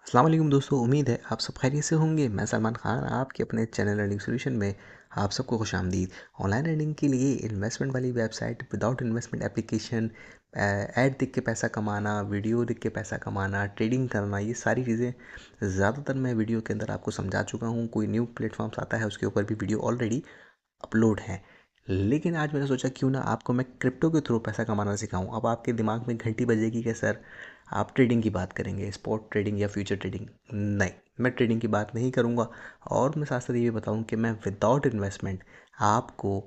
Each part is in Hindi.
अस्सलाम वालेकुम दोस्तों, उम्मीद है आप सब खैरियत से होंगे। मैं सलमान खान आपके अपने चैनल अर्निंग सॉल्यूशन में आप सबको खुशामदीद। ऑनलाइन अर्निंग के लिए इन्वेस्टमेंट वाली website, without investment application, add देख के पैसा कमाना, वीडियो देख के पैसा कमाना, ट्रेडिंग करना, ये सारी चीज़ें ज़्यादातर मैं वीडियो के अंदर आपको समझा चुका हूँ। कोई न्यू प्लेटफॉर्म्स आता है उसके ऊपर भी वीडियो ऑलरेडी अपलोड हैं। लेकिन आज मैंने सोचा क्यों ना आपको मैं क्रिप्टो के थ्रू पैसा कमाना सिखाऊं। अब आपके दिमाग में घंटी बजेगी कि सर आप ट्रेडिंग की बात करेंगे, स्पॉट ट्रेडिंग या फ्यूचर ट्रेडिंग। नहीं, मैं ट्रेडिंग की बात नहीं करूंगा। और मैं साथ साथ ये भी बताऊं कि मैं विदाउट इन्वेस्टमेंट आपको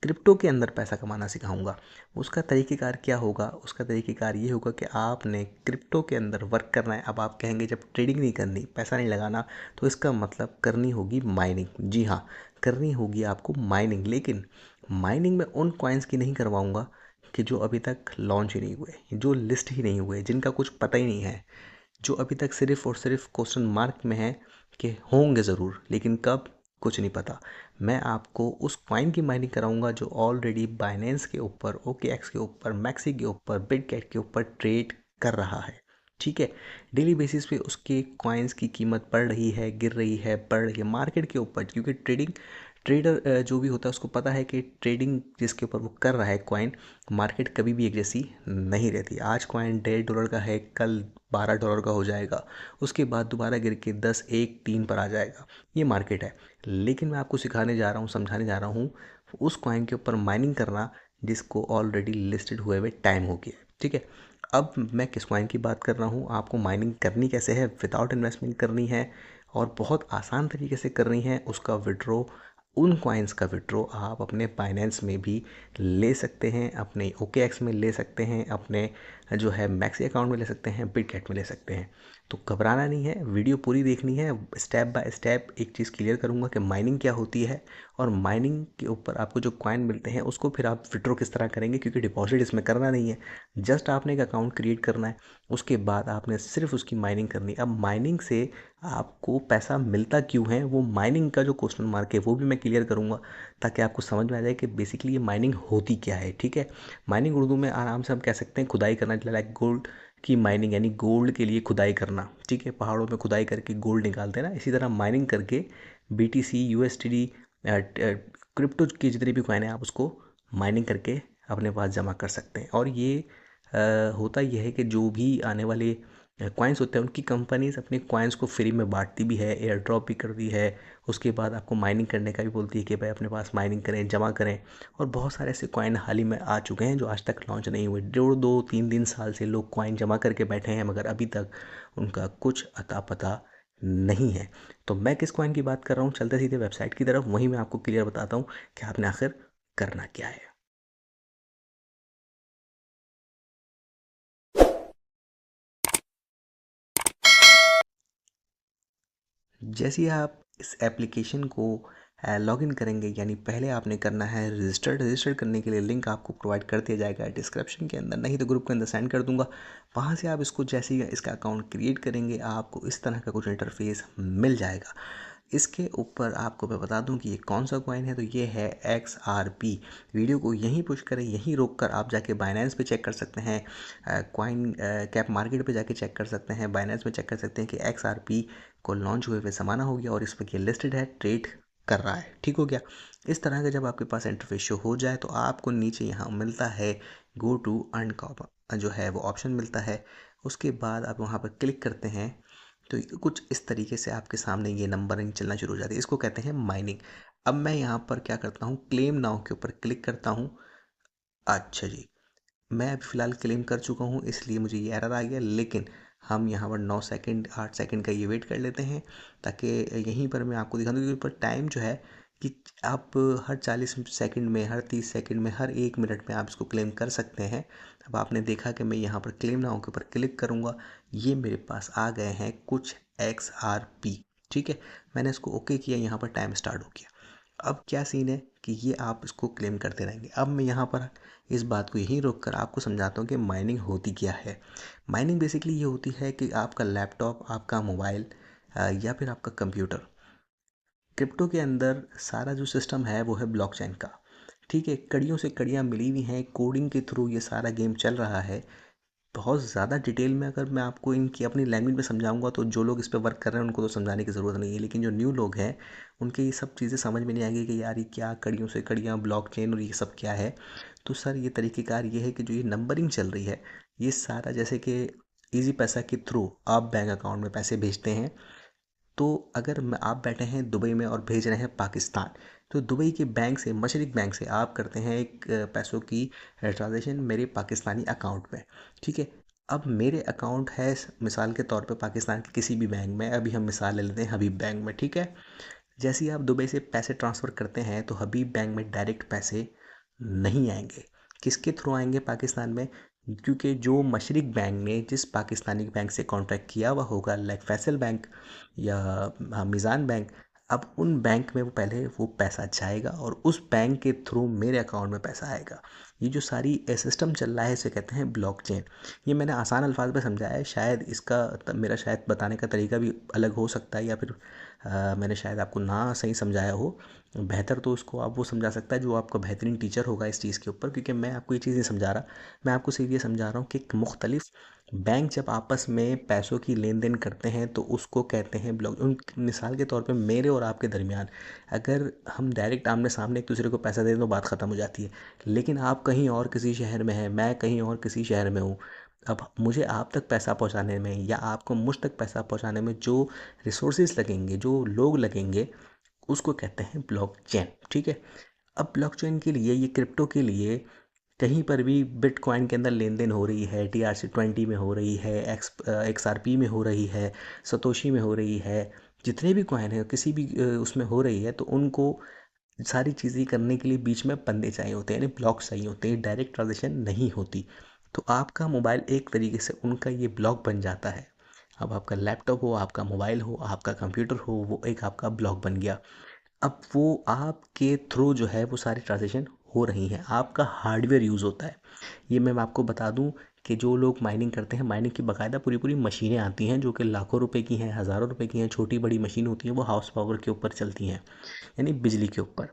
क्रिप्टो के अंदर पैसा कमाना सिखाऊंगा। उसका तरीक़ेकार क्या होगा? उसका तरीक़ेकार ये होगा कि आपने क्रिप्टो के अंदर वर्क करना है। अब आप कहेंगे जब ट्रेडिंग नहीं करनी, पैसा नहीं लगाना, तो इसका मतलब करनी होगी माइनिंग। जी हाँ, करनी होगी आपको माइनिंग। लेकिन माइनिंग में उन कॉइन्स की नहीं करवाऊंगा कि जो अभी तक लॉन्च ही नहीं हुए, जो लिस्ट ही नहीं हुए, जिनका कुछ पता ही नहीं है, जो अभी तक सिर्फ और सिर्फ क्वेश्चन मार्क में है कि होंगे ज़रूर लेकिन कब, कुछ नहीं पता। मैं आपको उस कॉइन की माइनिंग कराऊंगा जो ऑलरेडी बाइनेंस के ऊपर, OKX के ऊपर, मैक्सी के ऊपर, बिटगेट के ऊपर ट्रेड कर रहा है। ठीक है, डेली बेसिस पे उसके कॉइन्स की कीमत बढ़ रही है, गिर रही है, बढ़ रही है मार्केट के ऊपर। क्योंकि ट्रेडर जो भी होता है उसको पता है कि ट्रेडिंग जिसके ऊपर वो कर रहा है कॉइन, मार्केट कभी भी एक जैसी नहीं रहती। आज कॉइन $1.5 का है, कल $12 का हो जाएगा, उसके बाद दोबारा गिर के 10, 1, 3 पर आ जाएगा। ये मार्केट है। लेकिन मैं आपको सिखाने जा रहा हूँ, समझाने जा रहा हूँ उस कॉइन के ऊपर माइनिंग करना जिसको ऑलरेडी लिस्टेड हुए हुए टाइम हो गया। ठीक है, अब मैं किस कॉइन की बात कर रहा हूँ, आपको माइनिंग करनी कैसे है, विदाउट इन्वेस्टमेंट करनी है और बहुत आसान तरीके से करनी है। उसका विड्रॉ, उन कॉइन्स का विड्रॉ आप अपने बाइनेंस में भी ले सकते हैं, अपने OKX में ले सकते हैं, अपने जो है मैक्सी अकाउंट में ले सकते हैं, बिटगेट में ले सकते हैं। तो घबराना नहीं है, वीडियो पूरी देखनी है। स्टेप बाय स्टेप एक चीज़ क्लियर करूंगा कि माइनिंग क्या होती है और माइनिंग के ऊपर आपको जो कॉइन मिलते हैं उसको फिर आप विड्रॉ किस तरह करेंगे। क्योंकि डिपॉजिट इसमें करना नहीं है, जस्ट आपने एक अकाउंट क्रिएट करना है, उसके बाद आपने सिर्फ उसकी माइनिंग करनी है। अब माइनिंग से आपको पैसा मिलता क्यों है, वो माइनिंग का जो क्वेश्चन मार्क है वो भी मैं क्लियर करूंगा, ताकि आपको समझ में आ जाए कि बेसिकली ये माइनिंग होती क्या है। ठीक है, माइनिंग उर्दू में आराम से हम कह सकते हैं खुदाई करना, लाइक गोल्ड की माइनिंग, यानी गोल्ड के लिए खुदाई करना। ठीक है, पहाड़ों में खुदाई करके गोल्ड निकालते हैं ना, इसी तरह माइनिंग करके BTC, USDT, क्रिप्टो की जितनी भी कॉइन है आप उसको माइनिंग करके अपने पास जमा कर सकते हैं। और ये होता यह है कि जो भी आने वाले कॉइन्स होते हैं उनकी कंपनीज अपने कॉइन्स को फ्री में बांटती भी है, एयर ड्रॉप भी करती है। उसके बाद आपको माइनिंग करने का भी बोलती है कि भाई अपने पास माइनिंग करें, जमा करें। और बहुत सारे ऐसे कॉइन हाल ही में आ चुके हैं जो आज तक लॉन्च नहीं हुए। 2-3 साल से लोग कॉइन जमा करके बैठे हैं, मगर अभी तक उनका कुछ अता पता नहीं है। तो मैं किस कॉइन की बात कर रहा हूँ, चलते सीधे वेबसाइट की तरफ, वहीं मैं आपको क्लियर बताता हूँ कि आपने आखिर करना क्या है। जैसे ही आप इस एप्लीकेशन को लॉगिन करेंगे, यानी पहले आपने करना है रजिस्टर करने के लिए लिंक आपको प्रोवाइड कर दिया जाएगा डिस्क्रिप्शन के अंदर, नहीं तो ग्रुप के अंदर सेंड कर दूंगा। वहाँ से आप इसको जैसे ही इसका अकाउंट क्रिएट करेंगे आपको इस तरह का कुछ इंटरफेस मिल जाएगा। इसके ऊपर आपको मैं बता दूं कि ये कौन सा कॉइन है, तो ये है XRP। वीडियो को यहीं पुश करें, यहीं रोक कर आप जाके बाइनेंस पे चेक कर सकते हैं, कॉइन कैप मार्केट पे जाके चेक कर सकते हैं, बाइनेंस में चेक कर सकते हैं कि XRP को लॉन्च हुए हुए ज़माना हो गया और इस पर ये लिस्टेड है, ट्रेड कर रहा है। ठीक हो गया। इस तरह का जब आपके पास इंटरफेस शो हो जाए तो आपको नीचे यहाँ मिलता है गो टू अर्न का जो है वो ऑप्शन मिलता है। उसके बाद आप वहाँ पर क्लिक करते हैं तो कुछ इस तरीके से आपके सामने ये नंबरिंग चलना शुरू हो जाती है। इसको कहते हैं माइनिंग। अब मैं यहाँ पर क्या करता हूँ, क्लेम नाउ के ऊपर क्लिक करता हूँ। अच्छा जी, मैं अभी फ़िलहाल क्लेम कर चुका हूँ इसलिए मुझे ये एरर आ गया। लेकिन हम यहाँ पर 9 सेकंड 8 सेकंड का ये वेट कर लेते हैं, ताकि यहीं पर मैं आपको दिखा दूँ। क्योंकि पर टाइम जो है कि आप हर 40 सेकंड में, हर 30 सेकंड में, हर 1 मिनट में आप इसको क्लेम कर सकते हैं। अब आपने देखा कि मैं यहाँ पर क्लेम नाउ के ऊपर क्लिक करूँगा, ये मेरे पास आ गए हैं कुछ XRP। ठीक है, मैंने इसको ओके किया, यहाँ पर टाइम स्टार्ट हो गया। अब क्या सीन है कि ये आप इसको क्लेम करते रहेंगे। अब मैं यहाँ पर इस बात को यहीं रोक कर आपको समझाता हूँ कि माइनिंग होती क्या है। माइनिंग बेसिकली ये होती है कि आपका लैपटॉप, आपका मोबाइल या फिर आपका कंप्यूटर, क्रिप्टो के अंदर सारा जो सिस्टम है वो है ब्लॉकचेन का। ठीक है, कड़ियों से कड़ियाँ मिली हुई हैं, कोडिंग के थ्रू ये सारा गेम चल रहा है। बहुत ज़्यादा डिटेल में अगर मैं आपको इनकी अपनी लैंग्वेज में समझाऊंगा तो जो लोग इस पे वर्क कर रहे हैं उनको तो समझाने की ज़रूरत नहीं है, लेकिन जो न्यू लोग हैं उनके ये सब चीज़ें समझ में नहीं आएगी कि यार ये क्या कड़ियों से कड़ियाँ ब्लॉकचेन और ये सब क्या है। तो सर ये तरीक़ेकार ये है कि जो ये नंबरिंग चल रही है ये सारा जैसे कि ईजी पैसा के थ्रू आप बैंक अकाउंट में पैसे भेजते हैं। तो अगर आप बैठे हैं दुबई में और भेज रहे हैं पाकिस्तान, तो दुबई के बैंक से, मशरिक बैंक से आप करते हैं एक पैसों की ट्रांजेक्शन मेरे पाकिस्तानी अकाउंट में। ठीक है। अब मेरे अकाउंट है मिसाल के तौर पे पाकिस्तान के किसी भी बैंक में, अभी हम मिसाल ले लेते हैं हबीब बैंक में। ठीक है। जैसे ही आप दुबई से पैसे ट्रांसफ़र करते हैं तो हबीब बैंक में डायरेक्ट पैसे नहीं आएंगे। किसके थ्रू आएंगे पाकिस्तान में? क्योंकि जो मशरिक बैंक ने जिस पाकिस्तानी बैंक से कॉन्ट्रैक्ट किया हुआ होगा, लाइक फैसल बैंक या मीज़ान बैंक, अब उन बैंक में वो पहले वो पैसा जाएगा और उस बैंक के थ्रू मेरे अकाउंट में पैसा आएगा। ये जो सारी सिस्टम चल रहा है इसे कहते हैं ब्लॉकचेन। ये मैंने आसान अल्फाज में समझाया है, शायद इसका मेरा शायद बताने का तरीका भी अलग हो सकता है, या फिर मैंने शायद आपको ना सही समझाया हो। बेहतर तो उसको आप वो समझा सकता है जो आपका बेहतरीन टीचर होगा इस चीज़ के ऊपर, क्योंकि मैं आपको ये चीज़ नहीं समझा रहा। मैं आपको सिर्फ ये समझा रहा हूँ कि मुख्तलिफ बैंक जब आपस में पैसों की लेन देन करते हैं तो उसको कहते हैं ब्लॉक। उन मिसाल के तौर पे मेरे और आपके दरमियान अगर हम डायरेक्ट आमने सामने एक दूसरे को पैसा दे दें तो बात ख़त्म हो जाती है। लेकिन आप कहीं और किसी शहर में हैं, मैं कहीं और किसी शहर में हूँ। अब मुझे आप तक पैसा पहुँचाने में या आपको मुझ तक पैसा पहुँचाने में जो रिसोर्सेज लगेंगे, जो लोग लगेंगे, उसको कहते हैं ब्लॉकचेन। ठीक है। अब ब्लॉकचेन के लिए, ये क्रिप्टो के लिए, कहीं पर भी बिटकॉइन के अंदर लेन देन हो रही है, TRC20 में हो रही है, XRP में हो रही है, सतोशी में हो रही है, जितने भी कॉइन है किसी भी उसमें हो रही है, तो उनको सारी चीज़ें करने के लिए बीच में बंदे चाहिए होते हैं, यानी ब्लॉक्स चाहिए होते हैं, डायरेक्ट ट्रांजेक्शन नहीं होती। तो आपका मोबाइल एक तरीके से उनका ये ब्लॉक बन जाता है। अब आपका लैपटॉप हो, आपका मोबाइल हो, आपका कंप्यूटर हो, वो एक आपका ब्लॉक बन गया। अब वो आपके थ्रू जो है वो सारी ट्रांजेक्शन हो रही हैं, आपका हार्डवेयर यूज़ होता है। ये मैं आपको बता दूं कि जो लोग माइनिंग करते हैं, माइनिंग की बाकायदा पूरी पूरी मशीनें आती हैं जो कि लाखों रुपए की हैं, हज़ारों रुपए की हैं। छोटी बड़ी मशीन होती हैं, वो हाउस पावर के ऊपर चलती हैं, यानी बिजली के ऊपर।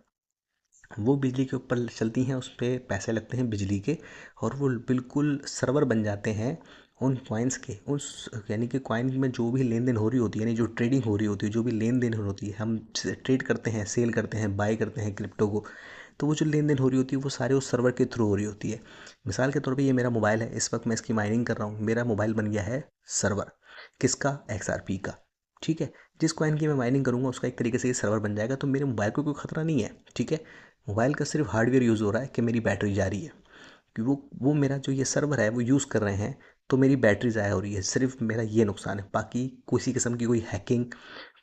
वो बिजली के ऊपर चलती हैं, उस पर पैसे लगते हैं बिजली के, और वो बिल्कुल सर्वर बन जाते हैं उन कॉइन्स के। उस यानी कि कॉइन में जो भी लेन देन हो रही होती है, यानी जो ट्रेडिंग हो रही होती है, जो भी लेन देन हो होती है, हम ट्रेड करते हैं, सेल करते हैं, बाय करते हैं क्रिप्टो को, तो वो जो लेन देन हो रही होती है वो सारे उस सर्वर के थ्रू हो रही होती है। मिसाल के तौर पे ये मेरा मोबाइल है, इस वक्त मैं इसकी माइनिंग कर रहा हूँ, मेरा मोबाइल बन गया है सर्वर। किसका? XRP का। ठीक है। जिस कॉइन की मैं माइनिंग करूँगा उसका एक तरीके से ये सर्वर बन जाएगा, तो मेरे मोबाइल को कोई ख़तरा नहीं है। ठीक है। मोबाइल का सिर्फ हार्डवेयर यूज़ हो रहा है कि मेरी बैटरी जा रही है, कि वो मेरा जो ये सर्वर है वो यूज़ कर रहे हैं, तो मेरी बैटरी ज़ाया हो रही है, सिर्फ मेरा ये नुकसान है। बाकी किसी किस्म की कोई हैकिंग,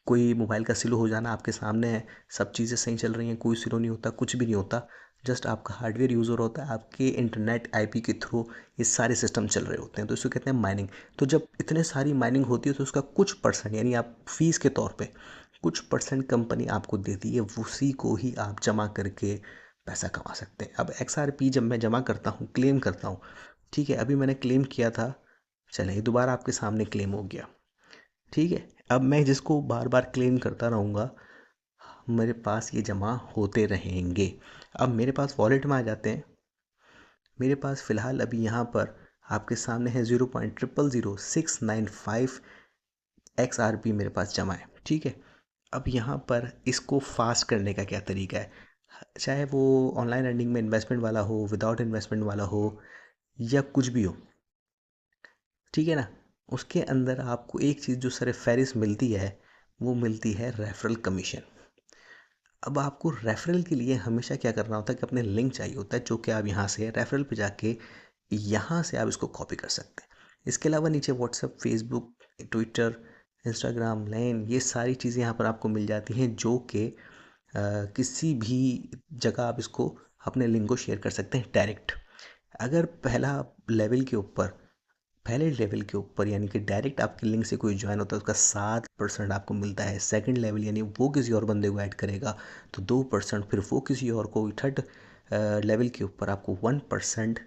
कोई मोबाइल का स्लो हो जाना आपके सामने है, सब चीज़ें सही चल रही हैं, कोई स्लो नहीं होता, कुछ भी नहीं होता। जस्ट आपका हार्डवेयर यूज़ हो रहा होता है, आपके इंटरनेट IP के थ्रू ये सारे सिस्टम चल रहे होते हैं, तो इसको कहते हैं माइनिंग। तो जब इतने सारी माइनिंग होती है तो उसका कुछ परसेंट, यानी आप फीस के तौर पे कुछ परसेंट कंपनी आपको देती है, उसी को ही आप जमा करके पैसा कमा सकते हैं। अब XRP जब मैं जमा करता हूँ, क्लेम करता हूँ, ठीक है, अभी मैंने क्लेम किया था, चले ये दोबारा आपके सामने क्लेम हो गया। ठीक है। अब मैं जिसको बार बार क्लेम करता रहूँगा, मेरे पास ये जमा होते रहेंगे। अब मेरे पास वॉलेट में आ जाते हैं। मेरे पास फ़िलहाल अभी यहाँ पर आपके सामने है 0.000695 XRP मेरे पास जमा है। ठीक है। अब यहाँ पर इसको फास्ट करने का क्या तरीका है? चाहे वो ऑनलाइन अर्निंग में इन्वेस्टमेंट वाला हो, विदाउट इन्वेस्टमेंट वाला हो, या कुछ भी हो, ठीक है ना, उसके अंदर आपको एक चीज़ जो सर फहरिस्त मिलती है, वो मिलती है रेफरल कमीशन। अब आपको रेफरल के लिए हमेशा क्या करना होता है कि अपने लिंक चाहिए होता है, जो कि आप यहाँ से रेफरल पे जाके यहाँ से आप इसको कॉपी कर सकते हैं। इसके अलावा नीचे WhatsApp, Facebook, Twitter, Instagram, line, ये सारी चीज़ें यहाँ पर आपको मिल जाती हैं, जो कि किसी भी जगह आप इसको अपने लिंक को शेयर कर सकते हैं डायरेक्ट। अगर पहले लेवल के ऊपर यानी कि डायरेक्ट आपके लिंक से कोई ज्वाइन होता है, उसका 7% आपको मिलता है। सेकंड लेवल यानी वो किसी और बंदे को ऐड करेगा तो 2%, फिर वो किसी और को। थर्ड लेवल के ऊपर आपको 1%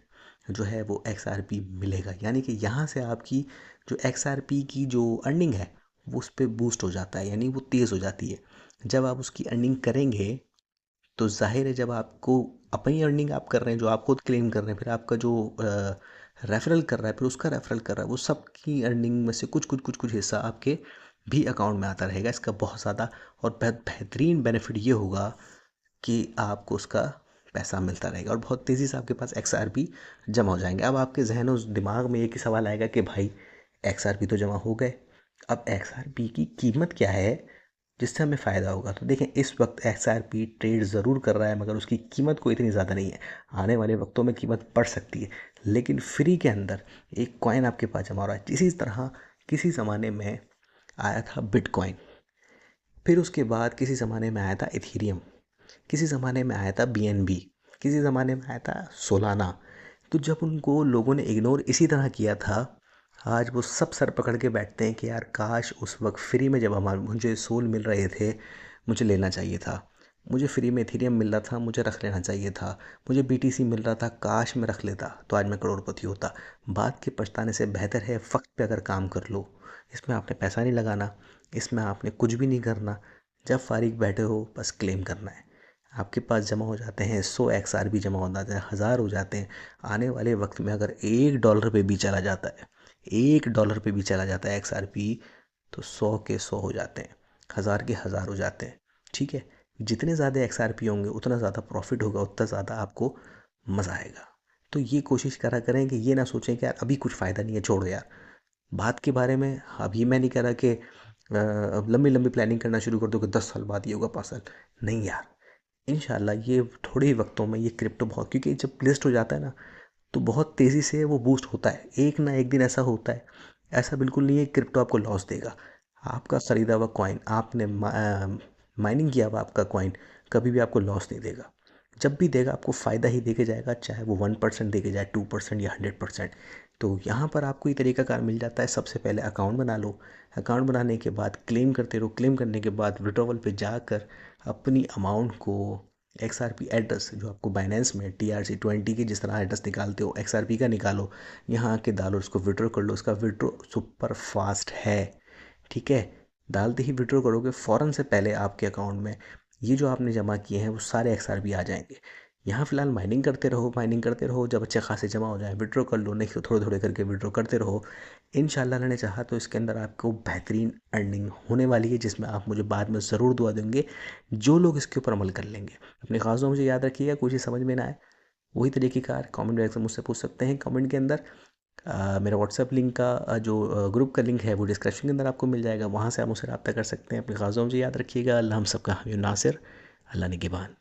जो है वो XRP मिलेगा, यानी कि यहाँ से आपकी जो XRP की जो अर्निंग है वो उस पर बूस्ट हो जाता है, यानी वो तेज़ हो जाती है। जब आप उसकी अर्निंग करेंगे तो जाहिर है, जब आपको अपनी अर्निंग आप कर रहे हैं, जो आप खुद क्लेम कर रहे हैं, फिर आपका जो रेफरल कर रहा है, फिर उसका रेफरल कर रहा है, वो सब की अर्निंग में से कुछ कुछ कुछ कुछ हिस्सा आपके भी अकाउंट में आता रहेगा। इसका बहुत ज़्यादा और बेहतरीन बेनिफिट ये होगा कि आपको उसका पैसा मिलता रहेगा और बहुत तेज़ी से आपके पास XRP जमा हो जाएंगे। अब आपके जहनों दिमाग में एक ही सवाल आएगा कि भाई XRP तो जमा हो गए, अब XRP की कीमत क्या है जिससे हमें फ़ायदा होगा? तो देखें, इस वक्त XRP ट्रेड ज़रूर कर रहा है मगर उसकी कीमत कोई इतनी ज़्यादा नहीं है। आने वाले वक्तों में कीमत बढ़ सकती है, लेकिन फ्री के अंदर एक कॉइन आपके पास जमा हो रहा है। इसी तरह किसी ज़माने में आया था बिटकॉइन, फिर उसके बाद किसी ज़माने में आया था इथीरियम, किसी ज़माने में आया था BNB, किसी ज़माने में आया था सोलाना। तो जब उनको लोगों ने इग्नोर इसी तरह किया था, आज वो सब सर पकड़ के बैठते हैं कि यार काश उस वक्त फ्री में जब हमारे मुझे सोल मिल रहे थे, मुझे लेना चाहिए था, मुझे फ्री में इथीरियम मिल रहा था, मुझे रख लेना चाहिए था, मुझे BTC मिल रहा था, काश मैं रख लेता तो आज मैं करोड़पति होता। बात के पछताने से बेहतर है वक्त पे अगर काम कर लो। इसमें आपने पैसा नहीं लगाना, इसमें आपने कुछ भी नहीं करना, जब फारिग बैठे हो बस क्लेम करना है। आपके पास जमा हो जाते हैं 100 XRP जमा हो जाते हैं, 1000 हो जाते हैं। आने वाले वक्त में अगर $1 पे भी चला जाता है, $1 पे भी चला जाता है XRP, तो 100 के 100 हो जाते हैं, 1000 के 1000 हो जाते हैं। ठीक है, जितने ज़्यादा XRP होंगे उतना ज़्यादा प्रॉफिट होगा, उतना ज़्यादा आपको मज़ा आएगा। तो ये कोशिश करा करें कि ये ना सोचें कि यार अभी कुछ फ़ायदा नहीं है, छोड़ो यार बात के बारे में। अभी मैं नहीं कह रहा कि लंबी लंबी प्लानिंग करना शुरू कर दो कि 10 साल बाद ये होगा, 5 साल नहीं यार। इंशाल्लाह ये थोड़े ही वक्तों में ये क्रिप्टो बहुत, क्योंकि जब लिस्ट हो जाता है ना तो बहुत तेज़ी से वो बूस्ट होता है। एक ना एक दिन ऐसा होता है, ऐसा बिल्कुल नहीं है क्रिप्टो आपको लॉस देगा। आपका ख़रीदा हुआ कॉइन, आपने माइनिंग किया हुआ आपका कॉइन कभी भी आपको लॉस नहीं देगा। जब भी देगा आपको फ़ायदा ही देके जाएगा, चाहे वो 1% देके जाए, 2% या 100%। तो यहाँ पर आपको ये तरीकाकार मिल जाता है। सबसे पहले अकाउंट बना लो, अकाउंट बनाने के बाद क्लेम करते रहो, क्लेम करने के बाद विड्रॉवल पे जाकर अपनी अमाउंट को XRP एड्रेस जो आपको बाइनेंस में TRC20 की जिस तरह एड्रेस निकालते हो, XRP का निकालो, यहाँ के डालो, उसको विड्रॉ कर लो। उसका विड्रॉ सुपर फास्ट है। ठीक है, डालते ही विड्रॉ करोगे, फ़ौरन से पहले आपके अकाउंट में ये जो आपने जमा किए हैं वो सारे XRP आ जाएंगे। यहाँ फ़िलहाल माइनिंग करते रहो, माइनिंग करते रहो, जब अच्छे खासे जमा हो जाए विड्रॉ कर लो, नहीं तो थोड़े थोड़े करके विड्रॉ करते रहो। इंशाल्लाह अल्लाह ने चाहा तो इसके अंदर आपको बेहतरीन अर्निंग होने वाली है, जिसमें आप मुझे बाद में ज़रूर दुआ देंगे जो लोग इसके ऊपर अमल कर लेंगे। अपने ख़ास दुआ मुझे याद रखिएगा। कुछ ही समझ में ना आए वही तरीक़ेकार कमेंट बॉक्स में मुझसे पूछ सकते हैं कमेंट के अंदर। मेरा व्हाट्सएप लिंक का जो ग्रुप का लिंक है वो डिस्क्रिप्शन के अंदर आपको मिल जाएगा, वहाँ से आप मुझसे रब्ता कर सकते हैं। अपने ख़ास दुआ मुझे याद रखिएगा। अल्लाह हम सबका हामी नासिर, अल्लाह निगहबान।